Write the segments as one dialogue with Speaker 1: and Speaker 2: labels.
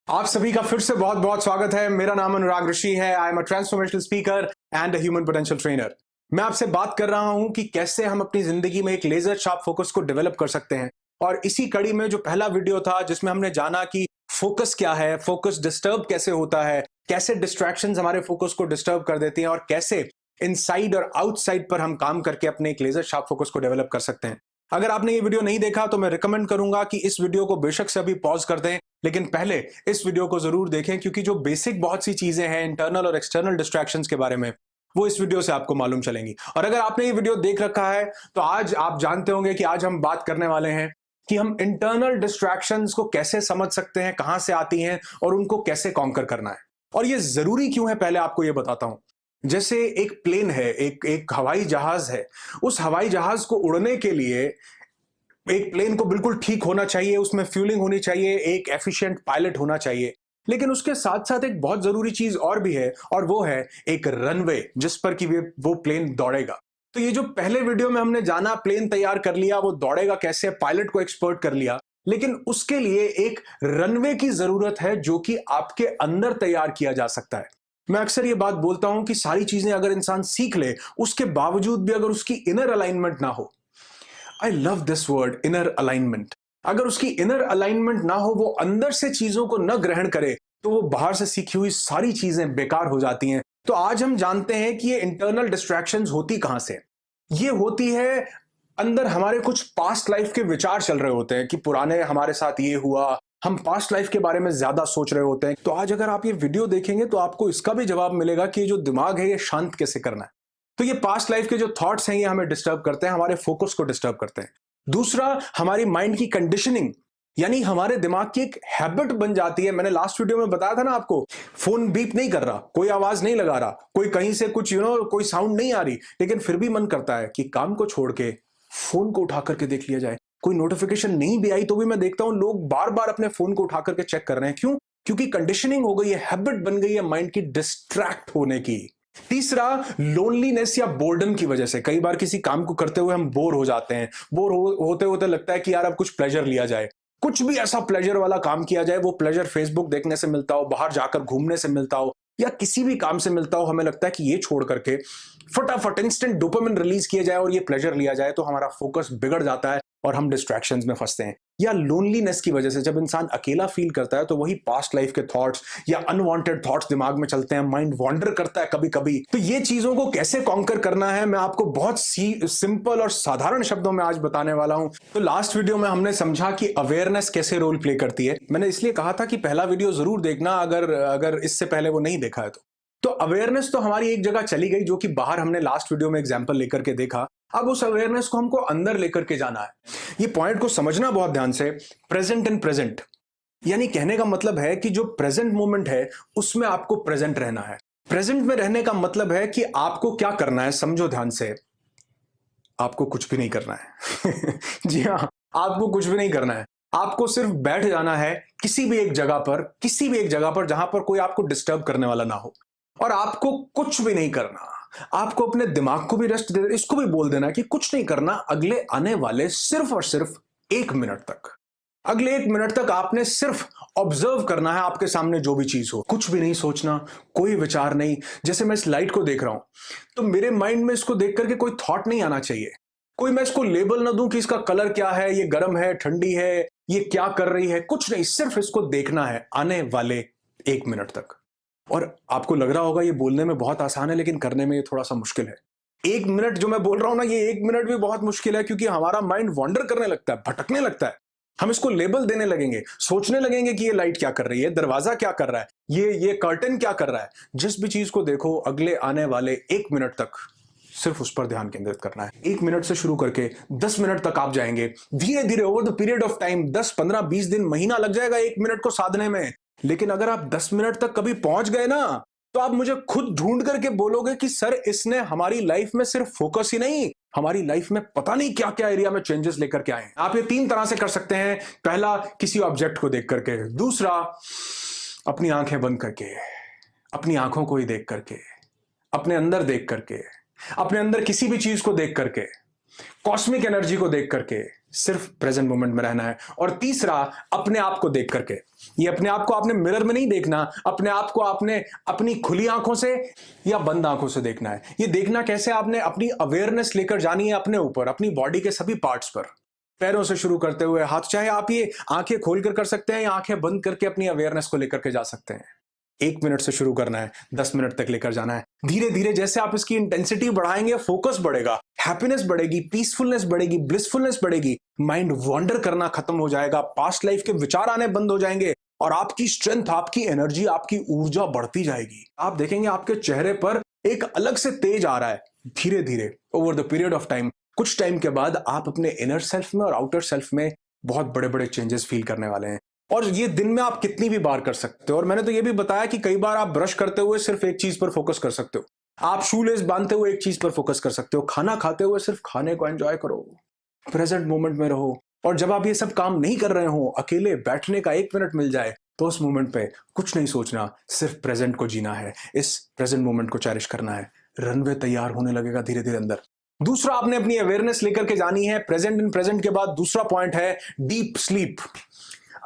Speaker 1: आप सभी का फिर से बहुत बहुत स्वागत है। मेरा नाम अनुराग ऋषि है। I am a transformational speaker and a human potential trainer. मैं आपसे बात कर रहा हूं कि कैसे हम अपनी जिंदगी में एक लेजर शार्प फोकस को डेवलप कर सकते हैं। और इसी कड़ी में जो पहला वीडियो था जिसमें हमने जाना कि फोकस क्या है, फोकस डिस्टर्ब कैसे होता है, कैसे डिस्ट्रैक्शंस हमारे फोकस को डिस्टर्ब कर देती हैं और कैसे इनसाइड और आउटसाइड पर हम काम करके अपने एक लेजर शार्प फोकस को डेवलप कर सकते हैं। अगर आपने ये वीडियो नहीं देखा तो मैं रिकमेंड करूंगा कि इस वीडियो को बेशक से अभी पॉज कर दें, लेकिन पहले इस वीडियो को जरूर देखें, क्योंकि जो बेसिक बहुत सी चीजें हैं इंटरनल और एक्सटर्नल डिस्ट्रैक्शंस के बारे में, वो इस वीडियो से आपको मालूम चलेंगी। और अगर आपने ये वीडियो देख रखा है तो आज आप जानते होंगे कि आज हम बात करने वाले हैं कि हम इंटरनल डिस्ट्रैक्शंस को कैसे समझ सकते हैं, कहां से आती हैं और उनको कैसे कॉन्कर करना है। और ये जरूरी क्यों है, पहले आपको ये बताता हूं। जैसे एक प्लेन है, एक हवाई जहाज है। उस हवाई जहाज को उड़ने के लिए एक प्लेन को बिल्कुल ठीक होना चाहिए, उसमें फ्यूलिंग होनी चाहिए, एक एफिशिएंट पायलट होना चाहिए। लेकिन उसके साथ साथ एक बहुत जरूरी चीज और भी है, और वो है एक रनवे जिस पर कि वो प्लेन दौड़ेगा। तो ये जो पहले वीडियो में हमने जाना, प्लेन तैयार कर लिया, वो दौड़ेगा कैसे, पायलट को एक्सपर्ट कर लिया, लेकिन उसके लिए एक रनवे की जरूरत है जो कि आपके अंदर तैयार किया जा सकता है। मैं अक्सर ये बात बोलता हूं कि सारी चीजें अगर इंसान सीख ले, उसके बावजूद भी अगर उसकी इनर अलाइनमेंट ना हो, I love this word, inner alignment. अगर उसकी इनर अलाइनमेंट ना हो, वो अंदर से चीजों को न ग्रहण करे, तो वो बाहर से सीखी हुई सारी चीजें बेकार हो जाती हैं। तो आज हम जानते हैं कि ये इंटरनल डिस्ट्रैक्शंस होती कहां से। ये होती है अंदर, हमारे कुछ पास्ट लाइफ के विचार चल रहे होते हैं कि पुराने हमारे साथ ये हुआ, हम पास्ट लाइफ के बारे में ज्यादा सोच रहे होते हैं। तो आज अगर आप ये वीडियो देखेंगे तो आपको इसका भी जवाब मिलेगा कि ये जो दिमाग है ये शांत कैसे करना है। तो ये पास्ट लाइफ के जो थॉट्स हैं ये हमें डिस्टर्ब करते हैं, हमारे फोकस को डिस्टर्ब करते हैं। दूसरा, हमारी माइंड की कंडीशनिंग, यानी हमारे दिमाग की एक हैबिट बन जाती है। मैंने लास्ट वीडियो में बताया था ना आपको, फोन बीप नहीं कर रहा, कोई आवाज नहीं लगा रहा, कोई कहीं से कुछ कोई साउंड नहीं आ रही, लेकिन फिर भी मन करता है कि काम को छोड़ के फोन को उठा करके देख लिया जाए। कोई नोटिफिकेशन नहीं भी आई तो भी मैं देखता हूं लोग बार बार अपने फोन को उठा करके चेक कर रहे हैं। क्यों? क्योंकि कंडीशनिंग हो गई है, हैबिट बन गई है माइंड की डिस्ट्रैक्ट होने की। तीसरा, लोनलीनेस या बोर्डम की वजह से कई बार किसी काम को करते हुए हम बोर हो जाते हैं। होते होते लगता है कि यार अब कुछ प्लेजर लिया जाए, कुछ भी ऐसा प्लेजर वाला काम किया जाए। वो प्लेजर फेसबुक देखने से मिलता हो, बाहर जाकर घूमने से मिलता हो, या किसी भी काम से मिलता हो। हमें लगता है कि ये छोड़ करके फटाफट इंस्टेंट डोपामिन रिलीज किया जाए और ये प्लेजर लिया जाए, तो हमारा फोकस बिगड़ जाता है और हम डिस्ट्रैक्शंस में फंसते हैं। या लोनलीनेस की वजह से जब इंसान अकेला फील करता है तो वही पास्ट लाइफ के थॉट्स या अनवांटेड थॉट्स दिमाग में चलते हैं, माइंड वॉन्डर करता है कभी कभी। तो ये चीजों को कैसे कॉन्कर करना है, मैं आपको बहुत सिंपल और साधारण शब्दों में आज बताने वाला हूं। तो लास्ट वीडियो में हमने समझा कि अवेयरनेस कैसे रोल प्ले करती है। मैंने इसलिए कहा था कि पहला वीडियो जरूर देखना अगर इससे पहले वो नहीं देखा है तो अवेयरनेस तो हमारी एक जगह चली गई, जो कि बाहर हमने लास्ट वीडियो में एग्जांपल लेकर के देखा। अब उस अवेयरनेस को हमको अंदर लेकर के जाना है। ये पॉइंट को समझना बहुत ध्यान से। प्रेजेंट इन प्रेजेंट, यानी कहने का मतलब है कि जो प्रेजेंट मोमेंट है उसमें आपको प्रेजेंट रहना है। प्रेजेंट में रहने का मतलब है कि आपको क्या करना है, समझो ध्यान से। आपको कुछ भी नहीं करना है। जी हाँ, आपको कुछ भी नहीं करना है। आपको सिर्फ बैठ जाना है किसी भी एक जगह पर, किसी भी एक जगह पर जहां पर कोई आपको डिस्टर्ब करने वाला ना हो। और आपको कुछ भी नहीं करना। आपको अपने दिमाग को भी रेस्ट दे, इसको भी बोल देना कि कुछ नहीं करना। अगले आने वाले सिर्फ और सिर्फ 1 मिनट तक, अगले 1 मिनट तक आपने सिर्फ ऑब्जर्व करना है आपके सामने जो भी चीज हो। कुछ भी नहीं सोचना, कोई विचार नहीं। जैसे मैं इस लाइट को देख रहा हूं तो मेरे माइंड में इसको देख करके कोई थॉट नहीं आना चाहिए। कोई मैं इसको लेबल ना दूं कि इसका कलर क्या है, ये गर्म है, ठंडी है, ये क्या कर रही है, कुछ नहीं। सिर्फ इसको देखना है आने वाले 1 मिनट तक। और आपको लग रहा होगा ये बोलने में बहुत आसान है, लेकिन करने में ये थोड़ा सा मुश्किल है। 1 मिनट जो मैं बोल रहा हूं ना, ये 1 मिनट भी बहुत मुश्किल है, क्योंकि हमारा माइंड वॉन्डर करने लगता है, भटकने लगता है। हम इसको लेबल देने लगेंगे, सोचने लगेंगे कि ये लाइट क्या कर रही है, दरवाजा क्या कर रहा है, ये कर्टन क्या कर रहा है। जिस भी चीज को देखो, अगले आने वाले 1 मिनट तक सिर्फ उस पर ध्यान केंद्रित करना है। 1 मिनट से शुरू करके 10 मिनट तक आप जाएंगे। धीरे धीरे over the period of time, 10, 15, 20 दिन, महीना लग जाएगा 1 मिनट को साधने में। लेकिन अगर आप 10 मिनट तक कभी पहुंच गए ना, तो आप मुझे खुद ढूंढ करके बोलोगे कि सर, इसने हमारी लाइफ में सिर्फ फोकस ही नहीं, हमारी लाइफ में पता नहीं क्या क्या एरिया में चेंजेस लेकर के आए। आप ये 3 तरह से कर सकते हैं। पहला, किसी ऑब्जेक्ट को देख करके। दूसरा, अपनी आंखें बंद करके, अपनी आंखों को ही देख करके, अपने अंदर देख करके, अपने अंदर किसी भी चीज को देख करके, कॉस्मिक एनर्जी को देख करके, सिर्फ प्रेजेंट मोमेंट में रहना है। और तीसरा, अपने आप को देख करके, ये अपने आप को आपने मिरर में नहीं देखना, अपने आप को आपने अपनी खुली आंखों से या बंद आंखों से देखना है। ये देखना कैसे, आपने अपनी अवेयरनेस लेकर जानी है अपने ऊपर, अपनी बॉडी के सभी पार्ट्स पर, पैरों से शुरू करते हुए हाथ। चाहे आप ये आंखें खोलकर कर सकते हैं या आंखें बंद करके अपनी अवेयरनेस को लेकर के जा सकते हैं। 1 मिनट से शुरू करना है, 10 मिनट तक लेकर जाना है। धीरे धीरे जैसे आप इसकी इंटेंसिटी बढ़ाएंगे, फोकस बढ़ेगा, हैप्पीनेस बढ़ेगी, पीसफुलनेस बढ़ेगी, ब्लिसफुलनेस बढ़ेगी, माइंड वॉन्डर करना खत्म हो जाएगा, पास्ट लाइफ के विचार आने बंद हो जाएंगे और आपकी स्ट्रेंथ, आपकी एनर्जी, आपकी ऊर्जा बढ़ती जाएगी। आप देखेंगे आपके चेहरे पर एक अलग से तेज आ रहा है धीरे धीरे over the period of time. कुछ टाइम के बाद आप अपने इनर सेल्फ में और आउटर सेल्फ में बहुत बड़े बड़े चेंजेस फील करने वाले हैं। और ये दिन में आप कितनी भी बार कर सकते हो। और मैंने तो ये भी बताया कि कई बार आप ब्रश करते हुए सिर्फ एक चीज पर फोकस कर सकते हो, आप शूलेस बांधते हुए एक चीज पर फोकस कर सकते हो, खाना खाते हुए सिर्फ खाने को एंजॉय करो, प्रेजेंट मोमेंट में रहो। और जब आप ये सब काम नहीं कर रहे हो, अकेले बैठने का 1 मिनट मिल जाए, तो उस मोमेंट पे कुछ नहीं सोचना, सिर्फ प्रेजेंट को जीना है, इस प्रेजेंट मोमेंट को चेरिश करना है। रनवे तैयार होने लगेगा धीरे धीरे अंदर। दूसरा, आपने अपनी अवेयरनेस लेकर के जानी है प्रेजेंट इन प्रेजेंट के बाद। दूसरा पॉइंट है डीप स्लीप।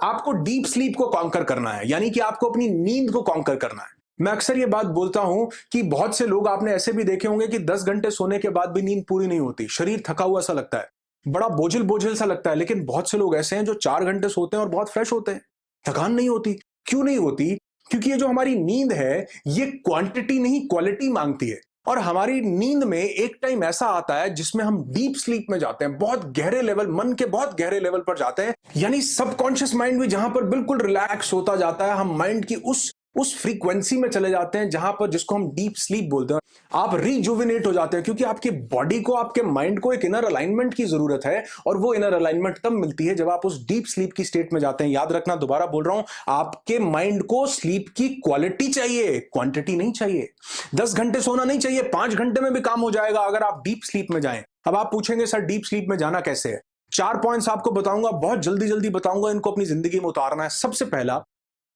Speaker 1: आपको डीप स्लीप को कॉन्कर करना है, यानी कि आपको अपनी नींद को कॉन्कर करना है। मैं अक्सर ये बात बोलता हूं कि बहुत से लोग आपने ऐसे भी देखे होंगे कि 10 घंटे सोने के बाद भी नींद पूरी नहीं होती, शरीर थका हुआ सा लगता है, बड़ा बोझिल बोझिल सा लगता है। लेकिन बहुत से लोग ऐसे हैं जो 4 घंटे सोते हैं और बहुत फ्रेश होते हैं, थकान नहीं होती। क्यों नहीं होती? क्योंकि ये जो हमारी नींद है, ये क्वांटिटी नहीं क्वालिटी मांगती है। और हमारी नींद में एक टाइम ऐसा आता है जिसमें हम डीप स्लीप में जाते हैं, बहुत गहरे लेवल, मन के बहुत गहरे लेवल पर जाते हैं, यानी सबकॉन्शियस माइंड भी जहां पर बिल्कुल रिलैक्स होता जाता है। हम माइंड की उस फ्रीक्वेंसी में चले जाते हैं जहां पर, जिसको हम डीप स्लीप बोलते हैं। आप रिजुविनेट हो जाते हैं, क्योंकि आपकी बॉडी को, आपके माइंड को एक इनर अलाइनमेंट की जरूरत है। और वो इनर अलाइनमेंट तब मिलती है जब आप उस डीप स्लीप की स्टेट में जाते हैं। याद रखना, दोबारा बोल रहा हूं, आपके माइंड को स्लीप की क्वालिटी चाहिए, क्वांटिटी नहीं चाहिए। 10 घंटे सोना नहीं चाहिए, 5 घंटे में भी काम हो जाएगा अगर आप डीप स्लीप में जाएं। अब आप पूछेंगे सर डीप स्लीप में जाना कैसे है? 4 पॉइंट्स आपको बताऊंगा, बहुत जल्दी जल्दी बताऊंगा, इनको अपनी जिंदगी में उतारना है। सबसे पहला,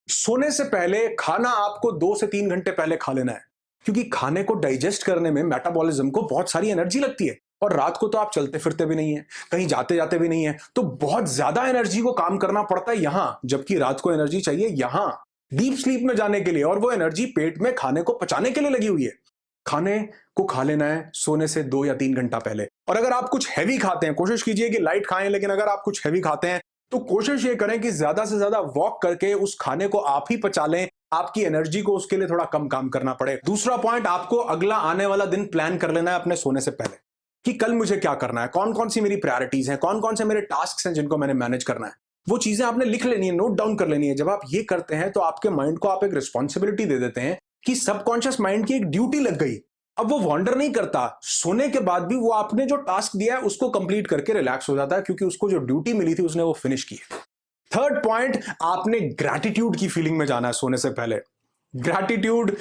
Speaker 1: सोने से पहले खाना आपको 2 से 3 घंटे पहले खा लेना है, क्योंकि खाने को डाइजेस्ट करने में, मेटाबॉलिज्म को बहुत सारी एनर्जी लगती है। और रात को तो आप चलते फिरते भी नहीं है, कहीं जाते जाते भी नहीं है, तो बहुत ज्यादा एनर्जी को काम करना पड़ता है यहां, जबकि रात को एनर्जी चाहिए यहां डीप स्लीप में जाने के लिए। और वो एनर्जी पेट में खाने को पचाने के लिए लगी हुई है। खाने को खा लेना है सोने से 2 या 3 घंटा पहले। और अगर आप कुछ हैवी खाते हैं, कोशिश कीजिए कि लाइट खाएं, लेकिन अगर आप कुछ हैवी खाते हैं तो कोशिश ये करें कि ज्यादा से ज्यादा वॉक करके उस खाने को आप ही पचा लें, आपकी एनर्जी को उसके लिए थोड़ा कम काम करना पड़े। दूसरा पॉइंट, आपको अगला आने वाला दिन प्लान कर लेना है अपने सोने से पहले, कि कल मुझे क्या करना है, कौन कौन सी मेरी प्रायोरिटीज हैं, कौन कौन से मेरे टास्क हैं जिनको मैंने मैनेज करना है। वो चीजें आपने लिख लेनी है, नोट डाउन कर लेनी है। जब आप ये करते हैं तो आपके माइंड को आप एक रिस्पॉन्सिबिलिटी दे देते हैं कि सबकॉन्शियस माइंड की एक ड्यूटी लग गई। अब वो वॉन्डर नहीं करता, सोने के बाद भी वो आपने जो टास्क दिया है उसको कंप्लीट करके रिलैक्स हो जाता है, क्योंकि उसको जो ड्यूटी मिली थी उसने वो फिनिश की है। थर्ड पॉइंट, आपने ग्रैटिट्यूड की फीलिंग में जाना है सोने से पहले। ग्रैटिट्यूड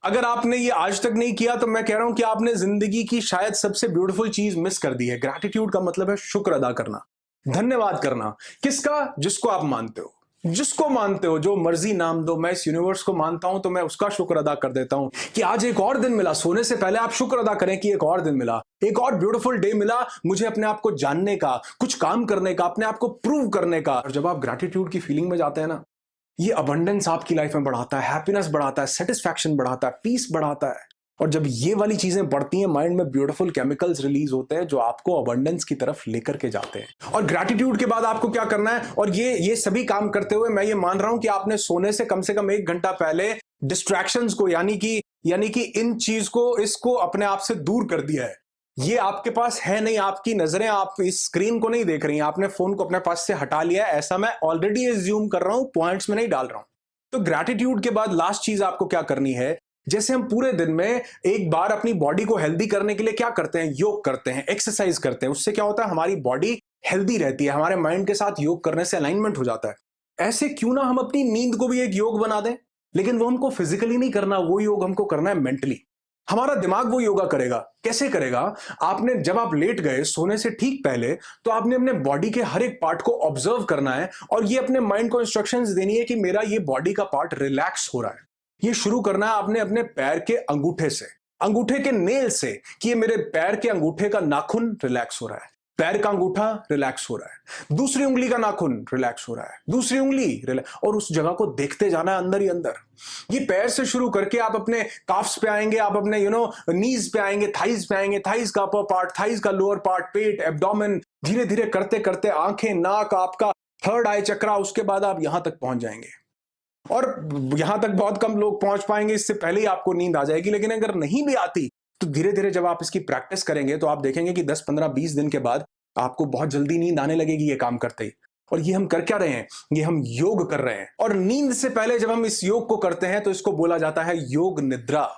Speaker 1: अगर आपने ये आज तक नहीं किया तो मैं कह रहा हूं कि आपने जिंदगी की शायद सबसे ब्यूटीफुल चीज मिस कर दी है। ग्रैटिट्यूड का मतलब है शुक्र अदा करना, धन्यवाद करना। किसका? जिसको आप मानते हो, जिसको मानते हो, जो मर्जी नाम दो। मैं इस यूनिवर्स को मानता हूं तो मैं उसका शुक्र अदा कर देता हूं कि आज एक और दिन मिला। सोने से पहले आप शुक्र अदा करें कि एक और दिन मिला, एक और ब्यूटीफुल डे मिला मुझे अपने आप को जानने का, कुछ काम करने का, अपने आप को प्रूव करने का। और जब आप ग्रैटिट्यूड की फीलिंग में जाते हैं ना, ये अबंडेंस आपकी लाइफ में बढ़ाता है, हैप्पीनेस बढ़ाता है, सेटिस्फैक्शन बढ़ाता है, पीस बढ़ाता है। और जब ये वाली चीजें बढ़ती हैं, माइंड में ब्यूटीफुल केमिकल्स रिलीज होते हैं जो आपको अबंडेंस की तरफ लेकर के जाते हैं। और ग्रैटिट्यूड के बाद आपको क्या करना है, और ये सभी काम करते हुए मैं ये मान रहा हूं कि आपने सोने से कम 1 घंटा पहले डिस्ट्रैक्शंस को, यानी कि इन चीज को, इसको अपने आप से दूर कर दिया है। ये आपके पास है नहीं, आपकी नजरें आप इस स्क्रीन को नहीं देख रही हैं, आपने फोन को अपने पास से हटा लिया है। ऐसा मैं ऑलरेडी एज्यूम कर रहा हूं, पॉइंट्स में नहीं डाल रहा हूं। तो ग्रैटिट्यूड के बाद लास्ट चीज आपको क्या करनी है, जैसे हम पूरे दिन में एक बार अपनी बॉडी को हेल्दी करने के लिए क्या करते हैं, योग करते हैं, एक्सरसाइज करते हैं। उससे क्या होता है, हमारी बॉडी हेल्दी रहती है, हमारे माइंड के साथ योग करने से अलाइनमेंट हो जाता है। ऐसे क्यों ना हम अपनी नींद को भी एक योग बना दें, लेकिन वो हमको फिजिकली नहीं करना, वो योग हमको करना है मेंटली। हमारा दिमाग वो योगा करेगा। कैसे करेगा? आपने, जब आप लेट गए सोने से ठीक पहले, तो आपने अपने बॉडी के हर एक पार्ट को ऑब्जर्व करना है और ये अपने माइंड को इंस्ट्रक्शंस देनी है कि मेरा ये बॉडी का पार्ट रिलैक्स हो रहा है। ये शुरू करना है आपने अपने पैर के अंगूठे से, अंगूठे के नेल से, कि ये मेरे पैर के अंगूठे का नाखून रिलैक्स हो रहा है, पैर का अंगूठा रिलैक्स हो रहा है, दूसरी उंगली का नाखून रिलैक्स हो रहा है, दूसरी उंगली रिलैक्स, और उस जगह को देखते जाना है अंदर ही अंदर। ये पैर से शुरू करके आप अपने काफ्स पे आएंगे, आप अपने नीज पे आएंगे, थाइज पे आएंगे, थाइज का अपर पार्ट, थाइज का लोअर पार्ट, पेट, एब्डोमेन, धीरे धीरे करते करते आंखें, नाक, आपका थर्ड आई चक्रा, उसके बाद आप यहां तक पहुंच जाएंगे। और यहां तक बहुत कम लोग पहुंच पाएंगे, इससे पहले ही आपको नींद आ जाएगी। लेकिन अगर नहीं भी आती तो धीरे धीरे जब आप इसकी प्रैक्टिस करेंगे तो आप देखेंगे कि 10, 15, 20 दिन के बाद आपको बहुत जल्दी नींद आने लगेगी ये काम करते ही। और ये हम कर क्या रहे हैं? ये हम योग कर रहे हैं। और नींद से पहले जब हम इस योग को करते हैं तो इसको बोला जाता है योग निद्रा।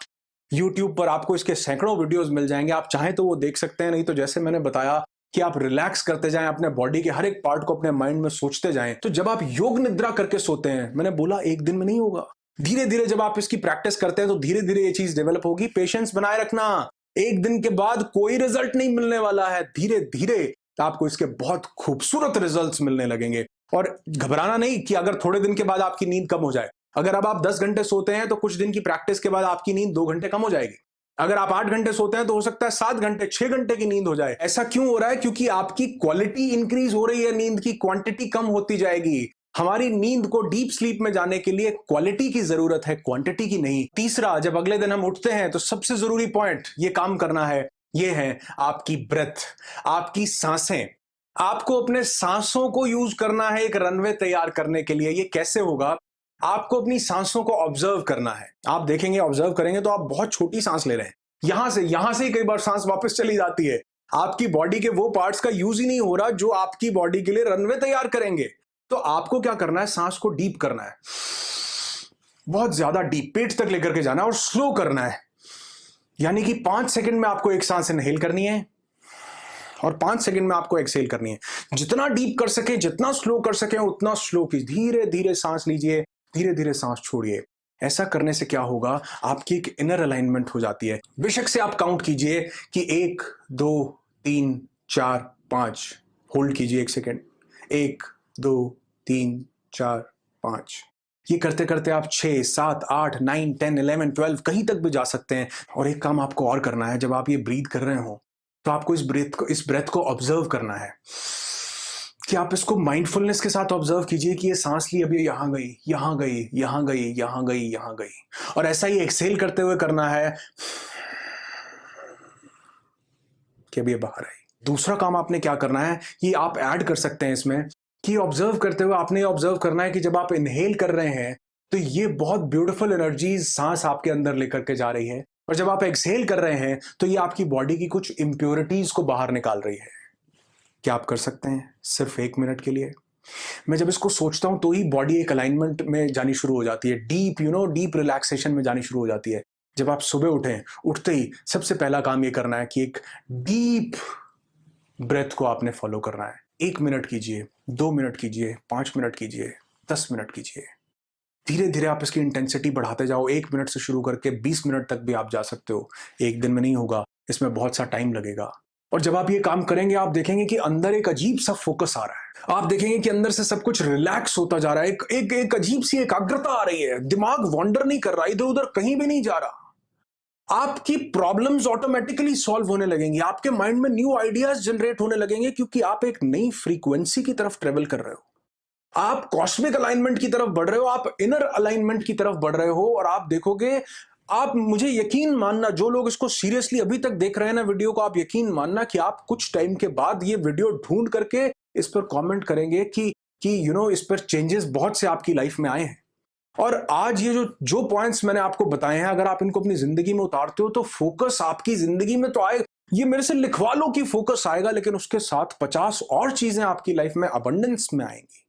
Speaker 1: YouTube पर आपको इसके सैकड़ों वीडियोस मिल जाएंगे, आप चाहें तो वो देख सकते हैं, नहीं तो जैसे मैंने बताया कि आप रिलैक्स करते जाएं, अपने बॉडी के हर एक पार्ट को अपने माइंड में सोचते जाएं। तो जब आप योग निद्रा करके सोते हैं, मैंने बोला एक दिन में नहीं होगा, धीरे धीरे जब आप इसकी प्रैक्टिस करते हैं तो धीरे धीरे ये चीज डेवलप होगी। पेशेंस बनाए रखना, एक दिन के बाद कोई रिजल्ट नहीं मिलने वाला है, धीरे धीरे आपको इसके बहुत खूबसूरत रिजल्ट्स मिलने लगेंगे। और घबराना नहीं कि अगर थोड़े दिन के बाद आपकी नींद कम हो जाए। अगर अब आप 10 घंटे सोते हैं तो कुछ दिन की प्रैक्टिस के बाद आपकी नींद 2 घंटे कम हो जाएगी। अगर आप 8 घंटे सोते हैं तो हो सकता है 7 घंटे, 6 घंटे की नींद हो जाए। ऐसा क्यों हो रहा है? क्योंकि आपकी क्वालिटी इंक्रीज हो रही है, नींद की क्वांटिटी कम होती जाएगी। हमारी नींद को डीप स्लीप में जाने के लिए क्वालिटी की जरूरत है, क्वांटिटी की नहीं। तीसरा, जब अगले दिन हम उठते हैं तो सबसे जरूरी पॉइंट ये काम करना है, ये है आपकी ब्रेथ, आपकी सांसें। आपको अपने सांसों को यूज करना है एक रनवे तैयार करने के लिए। ये कैसे होगा? आपको अपनी सांसों को ऑब्जर्व करना है। आप देखेंगे, ऑब्जर्व करेंगे तो आप बहुत छोटी सांस ले रहे हैं, यहां से ही कई बार सांस वापस चली जाती है। आपकी बॉडी के वो पार्ट्स का यूज ही नहीं हो रहा जो आपकी बॉडी के लिए रनवे तैयार करेंगे। तो आपको क्या करना है? सांस को डीप करना है, बहुत ज्यादा डीप, पेट तक लेकर के जाना है और स्लो करना है। यानी कि 5 सेकंड में आपको एक सांस इनहेल करनी है और 5 सेकंड में आपको एक्सहेल करनी है। जितना डीप कर सके, जितना स्लो कर सके उतना स्लो की, धीरे धीरे सांस लीजिए, धीरे धीरे सांस छोड़िए। ऐसा करने से क्या होगा? आपकी एक इनर अलाइनमेंट हो जाती है। बेशक से आप काउंट कीजिए कि 1, 2, 3, 4, 5, होल्ड कीजिए 1 सेकेंड, 1, 2, 3, 4, 5। ये करते करते आप 6, 7, 8, 9, 10, 11, 12 कहीं तक भी जा सकते हैं। और एक काम आपको और करना है, जब आप ये ब्रीथ कर रहे हो तो आपको इस ब्रेथ को ऑब्जर्व करना है कि आप इसको माइंडफुलनेस के साथ ऑब्जर्व कीजिए कि ये सांस ली, अभी यहां गई, यहां गई, यहां गई, यहां गई, यहां गई। और ऐसा ही एक्सहेल करते हुए करना है कि अभी ये बाहर आई। दूसरा काम आपने क्या करना है, ये आप ऐड कर सकते हैं इसमें, कि ऑब्जर्व करते हुए आपने ऑब्जर्व करना है कि जब आप इनहेल कर रहे हैं तो ये बहुत ब्यूटीफुल एनर्जीज सांस आपके अंदर लेकर के जा रही है, और जब आप एक्सहेल कर रहे हैं तो ये आपकी बॉडी की कुछ इंप्योरिटीज को बाहर निकाल रही है। क्या आप कर सकते हैं सिर्फ 1 मिनट के लिए? मैं जब इसको सोचता हूं तो ही बॉडी एक अलाइनमेंट में जानी शुरू हो जाती है, डीप रिलैक्सेशन में जानी शुरू हो जाती है। जब आप सुबह उठें, उठते ही सबसे पहला काम ये करना है कि एक डीप ब्रेथ को आपने फॉलो करना है। 1 मिनट कीजिए, 2 मिनट कीजिए, 5 मिनट कीजिए, 10 मिनट कीजिए। धीरे धीरे आप इसकी इंटेंसिटी बढ़ाते जाओ। 1 मिनट से शुरू करके 20 मिनट तक भी आप जा सकते हो। एक दिन में नहीं होगा, इसमें बहुत सा टाइम लगेगा। और जब आप ये काम करेंगे आप देखेंगे कि अंदर एक अजीब सा फोकस आ रहा है। आप देखेंगे कि अंदर से सब कुछ रिलैक्स होता जा रहा है, एक अजीब सी एकाग्रता आ रही है। दिमाग वॉन्डर नहीं कर रहा, इधर उधर कहीं भी नहीं जा रहा। आपकी प्रॉब्लम्स ऑटोमेटिकली सॉल्व होने लगेंगी, आपके माइंड में न्यू आइडियाज जनरेट होने लगेंगे, क्योंकि आप एक नई फ्रीक्वेंसी की तरफ ट्रेवल कर रहे हो। आप कॉस्मिक अलाइनमेंट की तरफ बढ़ रहे हो, आप इनर अलाइनमेंट की तरफ बढ़ रहे हो। और आप देखोगे, आप मुझे यकीन मानना, जो लोग इसको सीरियसली अभी तक देख रहे हैं ना वीडियो को, आप यकीन मानना कि आप कुछ टाइम के बाद ये वीडियो ढूंढ करके इस पर कमेंट करेंगे कि इस पर चेंजेस बहुत से आपकी लाइफ में आए हैं। और आज ये जो पॉइंट्स मैंने आपको बताए हैं, अगर आप इनको अपनी जिंदगी में उतारते हो तो फोकस आपकी जिंदगी में तो आए, ये मेरे से लिखवा लो कि फोकस आएगा, लेकिन उसके साथ 50 और चीजें आपकी लाइफ में अबंडेंस में आएंगी।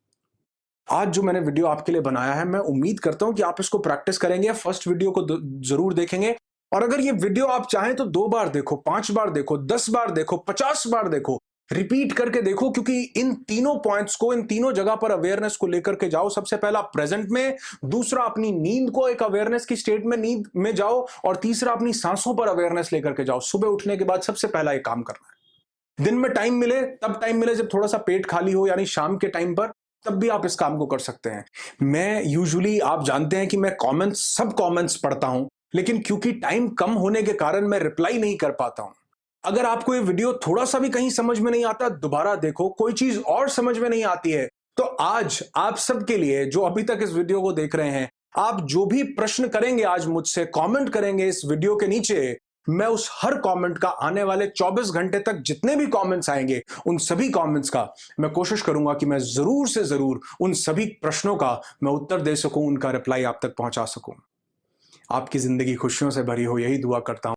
Speaker 1: आज जो मैंने वीडियो आपके लिए बनाया है, मैं उम्मीद करता हूं कि आप इसको प्रैक्टिस करेंगे। फर्स्ट वीडियो को जरूर देखेंगे, और अगर ये वीडियो आप चाहें तो 2 बार देखो, 5 बार देखो, 10 बार देखो, 50 बार देखो, रिपीट करके देखो, क्योंकि इन तीनों पॉइंट्स को, इन तीनों जगह पर अवेयरनेस को लेकर के जाओ। सबसे पहला प्रेजेंट में, दूसरा अपनी नींद को एक अवेयरनेस की स्टेट में नींद में जाओ, और तीसरा अपनी सांसों पर अवेयरनेस लेकर के जाओ। सुबह उठने के बाद सबसे पहला ये काम करना है। दिन में टाइम मिले तब टाइम मिले, जब थोड़ा सा पेट खाली हो, यानी शाम के टाइम पर, तब भी आप इस काम को कर सकते हैं। मैं यूजुअली, आप जानते हैं कि मैं सब कमेंट्स पढ़ता हूं, लेकिन क्योंकि टाइम कम होने के कारण मैं रिप्लाई नहीं कर पाता हूं। अगर आपको ये वीडियो थोड़ा सा भी कहीं समझ में नहीं आता, दोबारा देखो, कोई चीज और समझ में नहीं आती है, तो आज आप सबके लिए जो अभी तक इस वीडियो को देख रहे हैं, आप जो भी प्रश्न करेंगे आज मुझसे, कमेंट करेंगे इस वीडियो के नीचे, मैं उस हर कमेंट का आने वाले 24 घंटे तक जितने भी कमेंट्स आएंगे, उन सभी कमेंट्स का मैं कोशिश करूंगा कि मैं जरूर से जरूर उन सभी प्रश्नों का मैं उत्तर दे सकूं, उनका रिप्लाई आप तक पहुंचा सकूं। आपकी जिंदगी खुशियों से भरी हो, यही दुआ करता हूं।